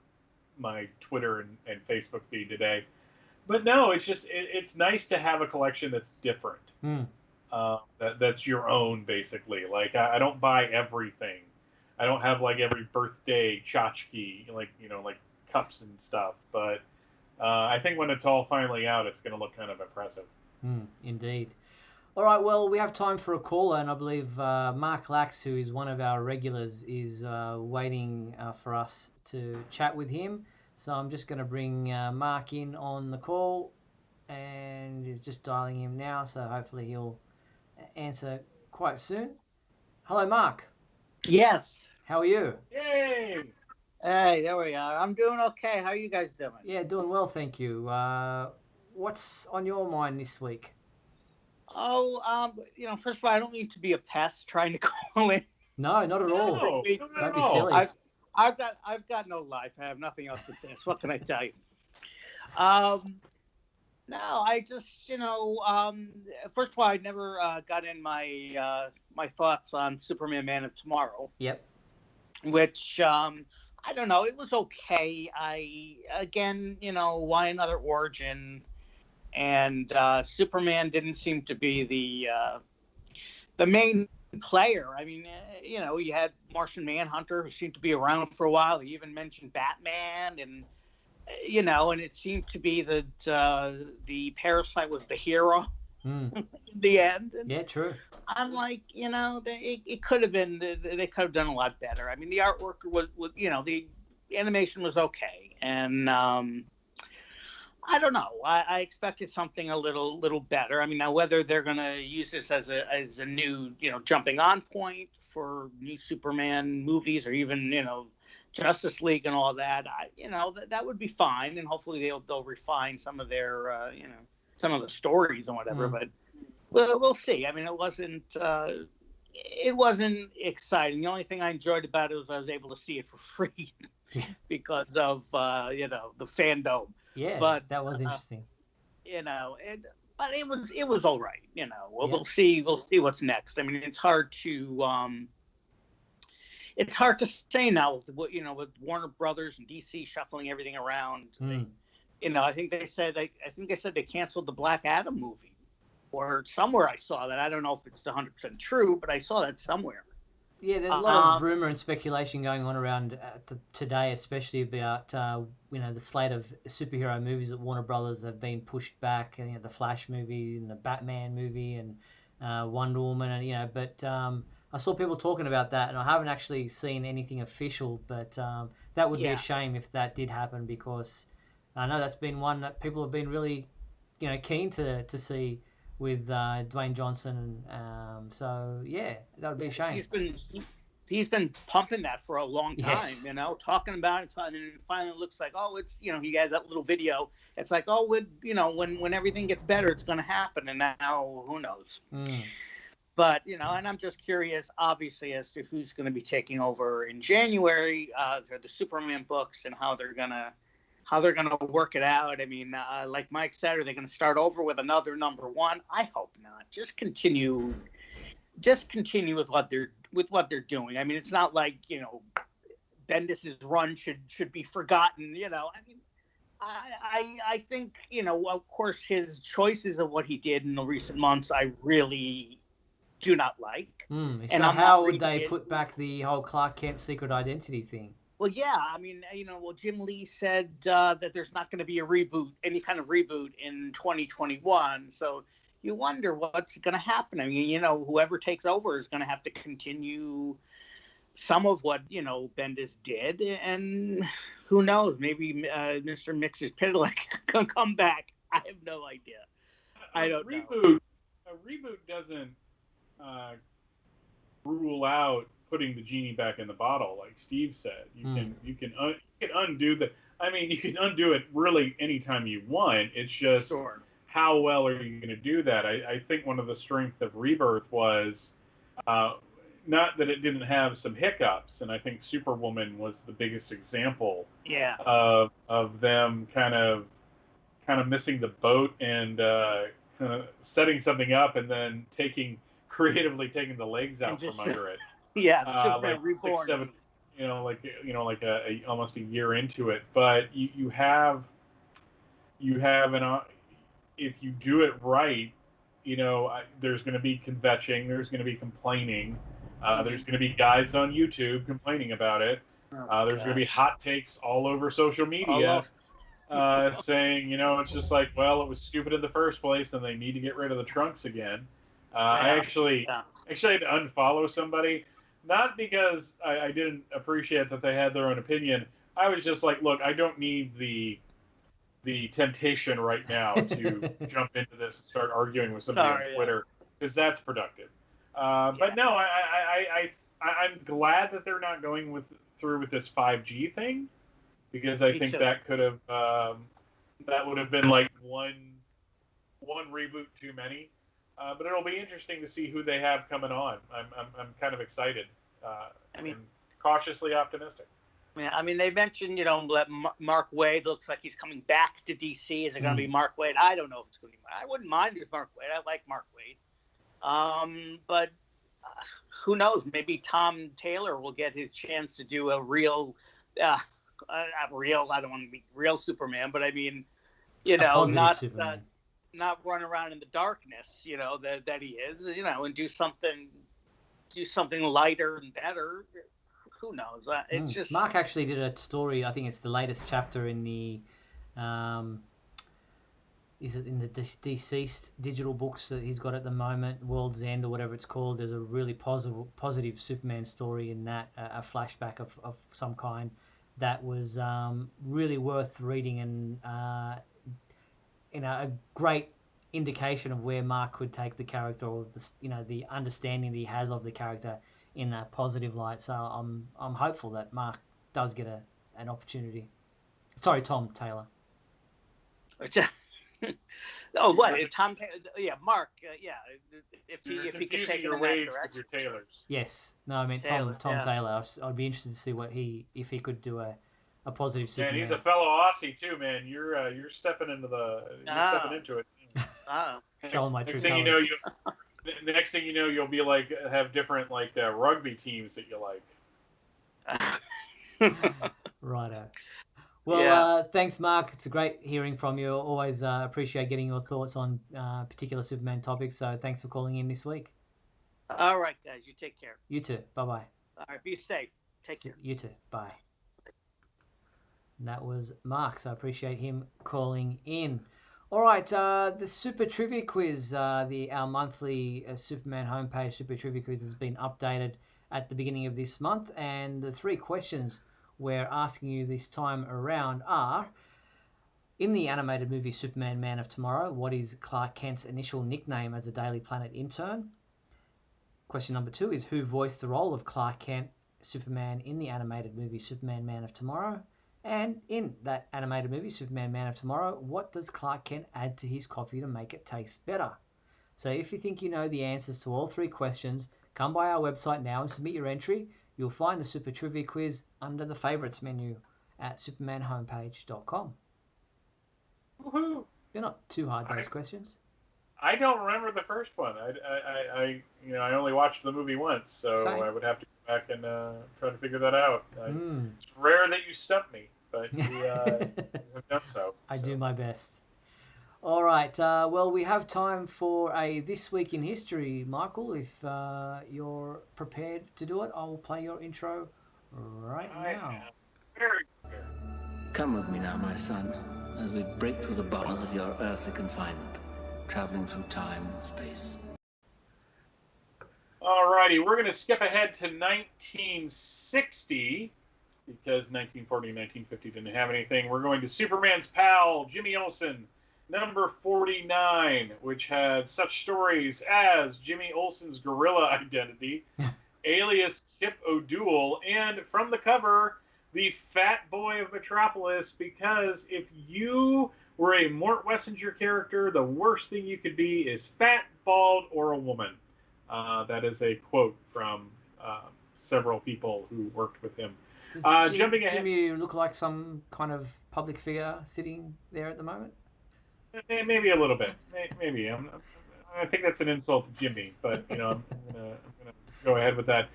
my Twitter and Facebook feed today. But no, it's just it's nice to have a collection that's different. That's your own, basically. Like I don't buy everything. I don't have like every birthday tchotchke, like cups and stuff. But I think when it's all finally out, it's going to look kind of impressive. Indeed. All right, well, we have time for a caller, and I believe Mark Lax, who is one of our regulars, is waiting for us to chat with him. So I'm just going to bring Mark in on the call, and he's just dialing him now, so hopefully he'll answer quite soon. Hello, Mark. Yes. How are you? Yay! Hey, there we are. I'm doing okay. How are you guys doing? Yeah, doing well, thank you. What's on your mind this week? Oh, first of all, I don't mean to be a pest trying to call in. No, not at all. No, Don't be silly. I've got no life. I have nothing else but this. What can I tell you? No, I just, first of all, I never got in my my thoughts on Superman Man of Tomorrow. Yep. Which, I don't know, it was okay. Why another origin? And Superman didn't seem to be the main player. I mean, you had Martian Manhunter, who seemed to be around for a while. He even mentioned Batman, and and it seemed to be that the Parasite was the hero in the end. And yeah, true. I'm like, it could have been, they could have done a lot better. I mean, the artwork was the animation was okay, and I don't know. I expected something a little better. I mean, now whether they're going to use this as a new, jumping on point for new Superman movies, or even, Justice League and all that, that would be fine. And hopefully they'll refine some of their, some of the stories and whatever. But we'll see. I mean, it wasn't exciting. The only thing I enjoyed about it was I was able to see it for free because of, the fandom. Yeah, but that was interesting. But it was all right. We'll see what's next. I mean, it's hard to say now with Warner Brothers and DC shuffling everything around. I think they said they canceled the Black Adam movie, or somewhere I saw that. I don't know if it's 100% true, but I saw that somewhere. Yeah, there's a lot of rumor and speculation going on around today, especially about the slate of superhero movies that Warner Brothers have been pushed back. The Flash movie and the Batman movie and Wonder Woman, and But I saw people talking about that, and I haven't actually seen anything official. But that would be a shame if that did happen, because I know that's been one that people have been really, keen to see with Dwayne Johnson. So yeah, that would be a shame. He's been pumping that for a long time, Yes. talking about it, and it finally looks like, oh, it's, he has that little video. It's like, oh, when everything gets better, it's going to happen, and now who knows? But and I'm just curious, obviously, as to who's going to be taking over in January for the Superman books, and how they're gonna work it out. I mean, like Mike said, are they going to start over with another number one? I hope not. Just continue with what they're doing. I mean, it's not like Bendis's run should be forgotten. I mean, I think of course his choices of what he did in the recent months, I really do not like. So how would they put back the whole Clark Kent secret identity thing? Well, yeah, I mean, Jim Lee said that there's not going to be any kind of reboot in 2021. So you wonder what's going to happen. I mean, whoever takes over is going to have to continue some of what, Bendis did. And who knows, maybe Mr. Mixer's Pitlick can come back. I have no idea. I don't know. A reboot doesn't rule out putting the genie back in the bottle, like Steve said. You can undo the. I mean, you can undo it really anytime you want. It's just how well are you going to do that? I think one of the strengths of Rebirth was not that it didn't have some hiccups, and I think Superwoman was the biggest example. Yeah. Of them kind of missing the boat and kind of setting something up and then creatively taking the legs out from under it. Yeah, like Reborn. 6, 7, like almost a year into it. But you have if you do it right, there's going to be kvetching, there's going to be complaining, there's going to be guys on YouTube complaining about it. There's going to be hot takes all over social media saying, it's just like, well, it was stupid in the first place, and they need to get rid of the trunks again. I actually had to unfollow somebody. Not because I didn't appreciate that they had their own opinion. I was just like, look, I don't need the temptation right now to jump into this and start arguing with somebody on Twitter, because that's productive. But no, I'm glad that they're not going with through with this 5G thing, because I think that could have that would have been like one reboot too many. But it'll be interesting to see who they have coming on. I'm kind of excited. And cautiously optimistic. Yeah, I mean, they mentioned, that Mark Waid looks like he's coming back to DC. Is it going to be Mark Waid? I don't know if it's going to be. I wouldn't mind if Mark Waid. I like Mark Waid. But who knows? Maybe Tom Taylor will get his chance to do a real, I don't want to be real Superman, but I mean, not run around in the darkness, that he is, and do something lighter and better. Who knows? It's just Mark actually did a story. I think it's the latest chapter in the is it in the Deceased digital books that he's got at the moment, World's End or whatever it's called. There's a really positive Superman story in that, a flashback of some kind that was really worth reading, and a great indication of where Mark could take the character, or the understanding that he has of the character in a positive light. So I'm hopeful that Mark does get an opportunity. Sorry, Tom Taylor. Oh, what? Tom Taylor? Yeah, Mark. If he could take it in that direction. Your Taylors. Yes. No, I mean Tom Taylor. I'd be interested to see if he could do a positive Superman. Man, he's a fellow Aussie too, man. You're stepping into it. Showing my true colors. The next thing you know, you'll be like have different rugby teams that you like. Righto. Well, thanks, Mark. It's great hearing from you. Always appreciate getting your thoughts on particular Superman topics. So thanks for calling in this week. All right, guys. You take care. You too. Bye-bye. All right. Be safe. Take care. You too. Bye. And that was Mark, so I appreciate him calling in. All right, the Super Trivia Quiz, our monthly Superman homepage Super Trivia Quiz has been updated at the beginning of this month, and the 3 questions we're asking you this time around are: in the animated movie Superman Man of Tomorrow, what is Clark Kent's initial nickname as a Daily Planet intern? Question number 2 is: who voiced the role of Clark Kent, Superman, in the animated movie Superman Man of Tomorrow? And in that animated movie, Superman Man of Tomorrow, what does Clark Kent add to his coffee to make it taste better? So if you think you know the answers to all 3 questions, come by our website now and submit your entry. You'll find the Super Trivia Quiz under the Favorites menu at supermanhomepage.com. Woohoo! They're not too hard, those questions. I don't remember the first one. I only watched the movie once, so Same. I would have to go back and try to figure that out. It's rare that you stump me, but you have done so. I do my best. All right. Well, we have time for a This Week in History. Michael, if you're prepared to do it, I will play your intro right now. Very fair. Come with me now, my son, as we break through the bonds of your earthly confinement, traveling through time and space. Alrighty, we're going to skip ahead to 1960, because 1940 and 1950 didn't have anything. We're going to Superman's pal, Jimmy Olsen, number 49, which had such stories as Jimmy Olsen's gorilla identity, alias Chip O'Doul, and from the cover, the Fat Boy of Metropolis, because if you were a Mort Wessinger character, the worst thing you could be is fat, bald, or a woman. That is a quote from several people who worked with him. Does jumping ahead, Jimmy look like some kind of public figure sitting there at the moment? Maybe a little bit. Maybe. I think that's an insult to Jimmy, but I'm gonna go ahead with that.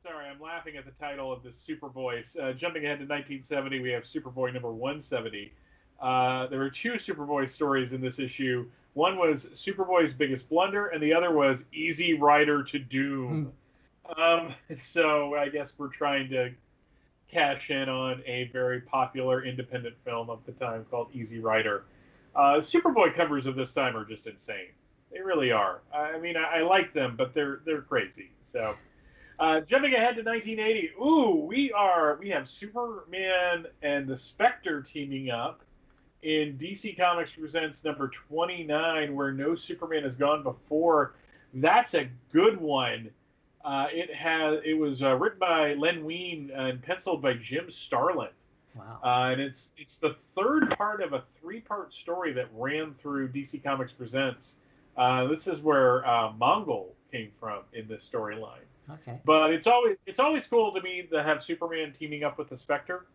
Sorry, I'm laughing at the title of this Superboy. Jumping ahead to 1970, we have Superboy number 170. There were 2 Superboy stories in this issue. One was Superboy's biggest blunder, and the other was Easy Rider to Doom. So I guess we're trying to cash in on a very popular independent film of the time called Easy Rider. Superboy covers of this time are just insane. They really are. I mean, I like them, but they're crazy. So, jumping ahead to 1980, we have Superman and the Spectre teaming up in DC Comics Presents number 29, where no Superman has gone before. That's a good one. It was written by Len Wein and penciled by Jim Starlin. Wow. And it's the third part of a 3-part story that ran through DC Comics Presents. This is where Mongol came from in this storyline. Okay. But it's always cool to me to have Superman teaming up with the Spectre,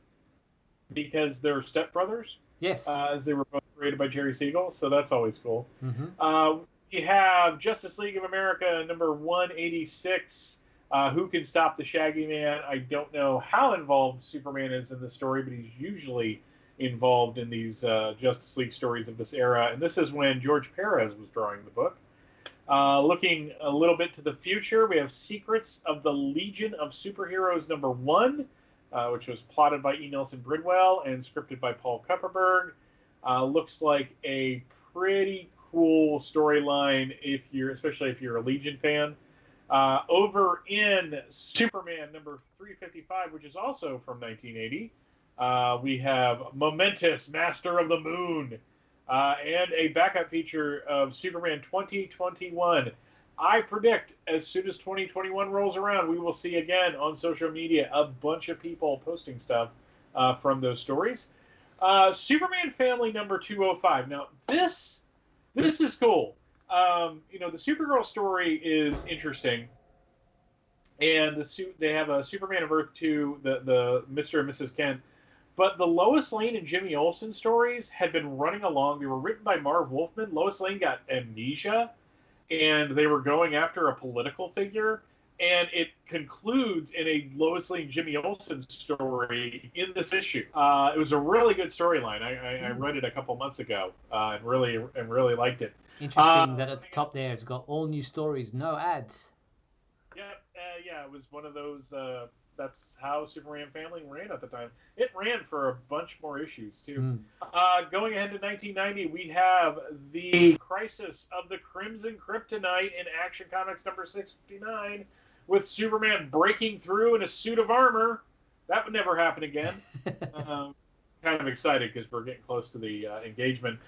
because they're stepbrothers. Yes. As they were both created by Jerry Siegel, so that's always cool. Mm-hmm. We have Justice League of America number 186. Who can stop the Shaggy Man? I don't know how involved Superman is in the story, but he's usually involved in these Justice League stories of this era. And this is when George Perez was drawing the book. Looking a little bit to the future, we have Secrets of the Legion of Superheroes number 1, which was plotted by E. Nelson Bridwell and scripted by Paul Kupperberg. Looks like a pretty cool storyline, especially if you're a Legion fan. Over in Superman number 355, which is also from 1980, we have Momentous, Master of the Moon, and a backup feature of Superman 2021. I predict as soon as 2021 rolls around, we will see again on social media a bunch of people posting stuff from those stories. Superman Family number 205. Now, this is cool. The Supergirl story is interesting, and they have a Superman of Earth 2, the Mr. and Mrs. Kent, but the Lois Lane and Jimmy Olsen stories had been running along. They were written by Marv Wolfman. Lois Lane got amnesia, and they were going after a political figure, and it concludes in a Lois Lane Jimmy Olsen story in this issue. It was a really good storyline. I read it a couple months ago and really liked it. Interesting that at the top there it's got all new stories, no ads. Yeah, it was one of those. That's how Superman Family ran at the time. It ran for a bunch more issues too. Going ahead to 1990, we have the Crisis of the Crimson Kryptonite in Action Comics number 659, with Superman breaking through in a suit of armor. That would never happen again. Kind of excited because we're getting close to the engagement.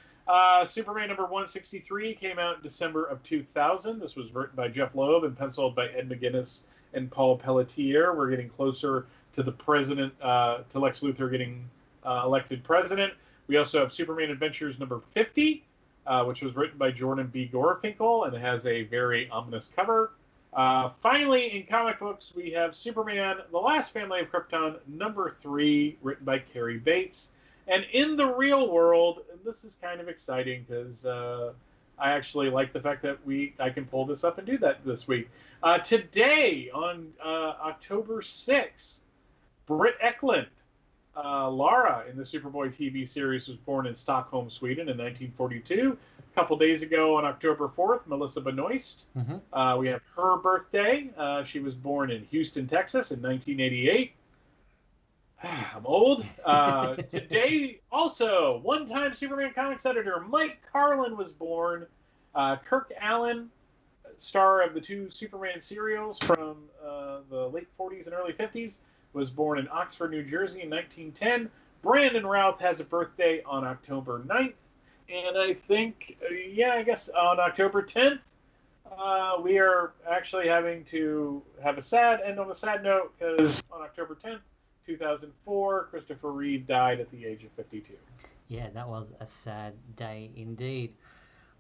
Superman number 163 came out in December of 2000. This was written by Jeff Loeb and penciled by Ed McGuinness and Paul Pelletier. We're getting closer to the president, to Lex Luthor getting elected president. We also have Superman Adventures number 50, which was written by Jordan B. Gorfinkel, and it has a very ominous cover. Finally, in comic books, we have Superman, The Last Family of Krypton number 3, written by Cary Bates. And in the real world, and this is kind of exciting because I actually like the fact that I can pull this up and do that this week. Today, on October 6th, Britt Eklund, Lara in the Superboy TV series, was born in Stockholm, Sweden in 1942. A couple days ago, on October 4th, Melissa Benoist. We have her birthday. She was born in Houston, Texas in 1988. I'm old. Today, also, one-time Superman Comics editor Mike Carlin was born. Kirk Allen, star of the 2 Superman serials from the late 40s and early 50s, was born in Oxford, New Jersey in 1910. Brandon Routh has a birthday on October 9th. And I think, I guess on October 10th, we are actually having to have a sad end on a sad note, because on October 10th, 2004, Christopher Reeve died at the age of 52. Yeah, that was a sad day indeed.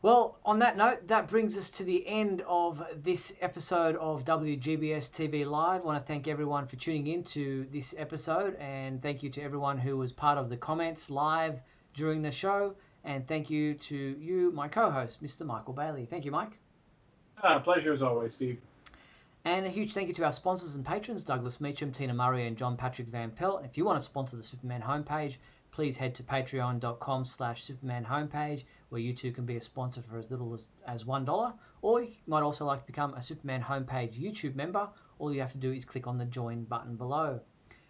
Well, on that note, that brings us to the end of this episode of WGBS TV Live. I want to thank everyone for tuning in to this episode, and thank you to everyone who was part of the comments live during the show, and thank you to you, my co-host, Mr. Michael Bailey. Thank you, Mike. Pleasure as always, Steve. And a huge thank you to our sponsors and patrons, Douglas Meacham, Tina Murray, and John Patrick Van Pelt. If you want to sponsor the Superman homepage, please head to patreon.com/Superman homepage, where you too can be a sponsor for as little as $1. Or you might also like to become a Superman homepage YouTube member. All you have to do is click on the join button below.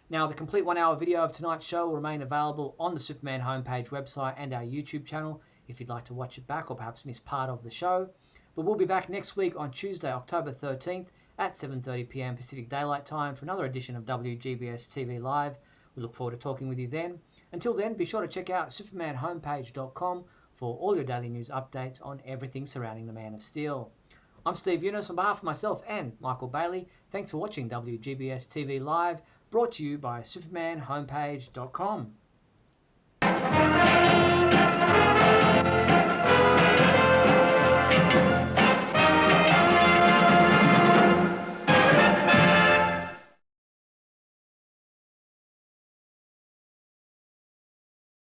Now, the complete 1-hour video of tonight's show will remain available on the Superman homepage website and our YouTube channel if you'd like to watch it back or perhaps miss part of the show. But we'll be back next week on Tuesday, October 13th at 7:30 p.m. Pacific Daylight Time for another edition of WGBS TV Live. We look forward to talking with you then. Until then, be sure to check out supermanhomepage.com for all your daily news updates on everything surrounding the Man of Steel. I'm Steve Yunus on behalf of myself and Michael Bailey. Thanks for watching WGBS TV Live, brought to you by SupermanHomepage.com.